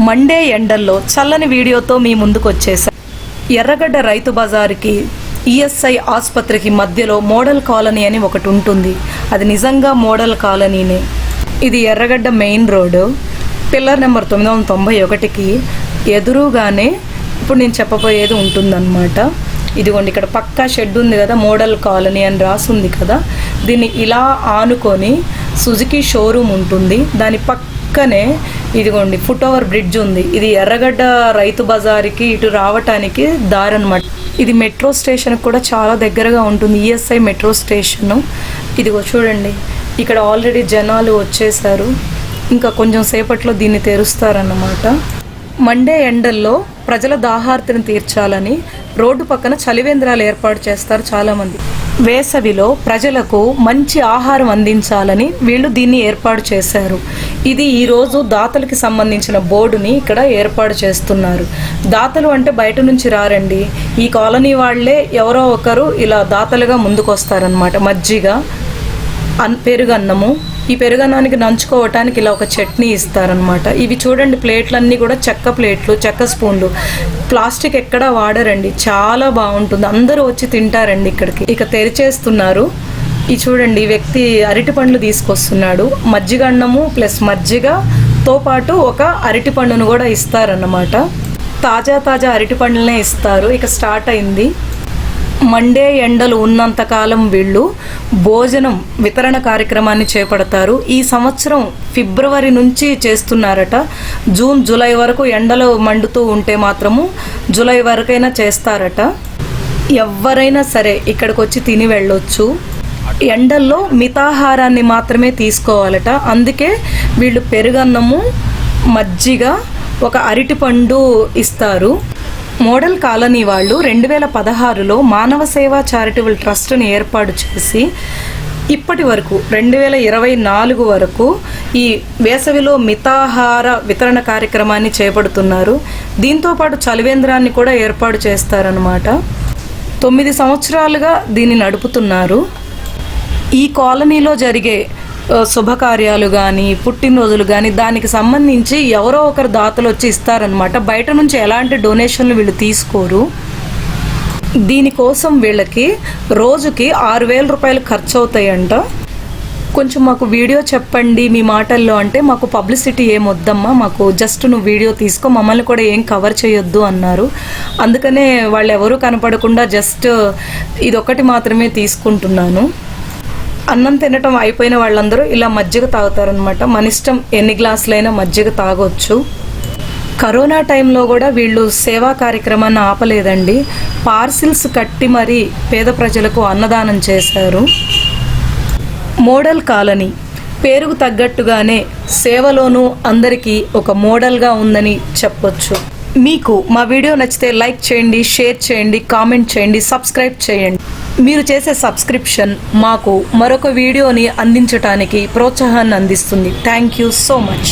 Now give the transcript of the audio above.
Monday ఎండల్లో చల్లని వీడియోతో మీ ముందుకు వచ్చేసా. ఎర్రగడ్డ రైతు బజార్కి ఈఎస్ఐ ఆసుపత్రికి మధ్యలో మోడల్ కాలనీ అని ఒకటి ఉంటుంది. అది నిజంగా మోడల్ కాలనీనే. ఇది ఎర్రగడ్డ మెయిన్ రోడ్డు, పిల్లర్ నెంబర్ 991కి ఎదురుగానే ఇప్పుడు నేను చెప్పబోయేది ఉంటుందన్నమాట. ఇదిగోండి, ఇక్కడ పక్కా షెడ్ ఉంది కదా, మోడల్ కాలనీ అని రాసుంది కదా. దీన్ని ఇలా ఆనుకొని సుజుకి షోరూమ్ ఉంటుంది. దాని పక్కనే ఇదిగోండి ఫుట్ ఓవర్ బ్రిడ్జ్ ఉంది. ఇది ఎర్రగడ్డ రైతు బజార్కి ఇటు రావటానికి దారి అన్నమాట. ఇది మెట్రో స్టేషన్కి కూడా చాలా దగ్గరగా ఉంటుంది, ఈఎస్ఐ మెట్రో స్టేషను. ఇదిగో చూడండి, ఇక్కడ ఆల్రెడీ జనాలు వచ్చేసారు. ఇంకా కొంచెం సేపట్లో దీన్ని తెరుస్తారన్నమాట. మండే ఎండల్లో ప్రజల దాహార్తిని తీర్చాలని రోడ్డు పక్కన చలివేంద్రాలు ఏర్పాటు చేస్తారు చాలామంది. వేసవిలో ప్రజలకు మంచి ఆహారం అందించాలని వీళ్ళు దీన్ని ఏర్పాటు చేశారు. ఇది ఈరోజు దాతలకి సంబంధించిన బోర్డుని ఇక్కడ ఏర్పాటు చేస్తున్నారు. దాతలు అంటే బయట నుంచి రారండి, ఈ కాలనీ వాళ్ళే ఎవరో ఒకరు ఇలా దాతలుగా ముందుకు వస్తారనమాట. మజ్జిగ, పెరుగన్నము, ఈ పెరుగన్నానికి నంచుకోవటానికి ఇలా ఒక చట్నీ ఇస్తారనమాట. ఇవి చూడండి, ప్లేట్లన్నీ కూడా చెక్క ప్లేట్లు, చెక్క స్పూన్లు, ప్లాస్టిక్ ఎక్కడా వాడరండి. చాలా బాగుంటుంది, అందరూ వచ్చి తింటారండి ఇక్కడికి. ఇక తెరిచేస్తున్నారు. ఈ చూడండి, ఈ వ్యక్తి అరటి పండ్లు తీసుకొస్తున్నాడు. మజ్జిగ అన్నము ప్లస్ మజ్జిగతో పాటు ఒక అరటి పండును కూడా ఇస్తారన్నమాట. తాజా అరటి పండ్లనే ఇస్తారు. ఇక స్టార్ట్ అయింది. మండే ఎండలు ఉన్నంతకాలం వీళ్ళు భోజనం వితరణ కార్యక్రమాన్ని చేపడతారు. ఈ సంవత్సరం ఫిబ్రవరి నుంచి చేస్తున్నారట. జూన్ జూలై వరకు ఎండలు మండుతూ ఉంటే మాత్రము జూలై వరకైనా చేస్తారట. ఎవరైనా సరే ఇక్కడికి వచ్చి తిని వెళ్ళొచ్చు. ఎండల్లో మితాహారాన్ని మాత్రమే తీసుకోవాలట. అందుకే వీళ్ళు పెరుగన్నము, మజ్జిగ, ఒక అరటిపండు ఇస్తారు. మోడల్ కాలనీ వాళ్ళు 2016లో మానవ సేవా చారిటబుల్ ట్రస్ట్ని ఏర్పాటు చేసి ఇప్పటి వరకు 2024 వరకు ఈ వేసవిలో మితాహార వితరణ కార్యక్రమాన్ని చేపడుతున్నారు. దీంతోపాటు చలివేంద్రాన్ని కూడా ఏర్పాటు చేస్తారనమాట. 9 సంవత్సరాలుగా దీన్ని నడుపుతున్నారు. ఈ కాలనీలో జరిగే శుభకార్యాలు కానీ, పుట్టినరోజులు కానీ, దానికి సంబంధించి ఎవరో ఒకరు దాతలు వచ్చి ఇస్తారనమాట. బయట నుంచి ఎలాంటి డొనేషన్లు వీళ్ళు తీసుకోరు. దీనికోసం వీళ్ళకి రోజుకి 6,000 రూపాయలు ఖర్చు అవుతాయంట. కొంచెం మాకు వీడియో చెప్పండి మీ మాటల్లో అంటే, మాకు పబ్లిసిటీ ఏమొద్దమ్మా, మాకు జస్ట్ నువ్వు వీడియో తీసుకో, మమ్మల్ని కూడా ఏం కవర్ చేయొద్దు అన్నారు. అందుకనే వాళ్ళు ఎవరూ కనపడకుండా జస్ట్ ఇదొకటి మాత్రమే తీసుకుంటున్నాను. అన్నం తినటం అయిపోయిన వాళ్ళందరూ ఇలా మజ్జిగ తాగుతారనమాట. మన ఇష్టం ఎన్ని గ్లాసులైనా మజ్జిగ తాగొచ్చు. కరోనా టైంలో కూడా వీళ్ళు సేవా కార్యక్రమాన్ని ఆపలేదండి. పార్సిల్స్ కట్టి మరీ పేద ప్రజలకు అన్నదానం చేశారు. మోడల్ కాలనీ పేరుకు తగ్గట్టుగానే సేవలోనూ అందరికీ ఒక మోడల్గా ఉందని చెప్పొచ్చు. మీకు మా వీడియో నచ్చితే లైక్ చేయండి, షేర్ చేయండి, కామెంట్ చేయండి, సబ్స్క్రైబ్ చేయండి. మీరు చేసే సబ్స్క్రిప్షన్ మాకు మరొక వీడియోని అందించడానికి ప్రోత్సాహాన్ని అందిస్తుంది. Thank you so much.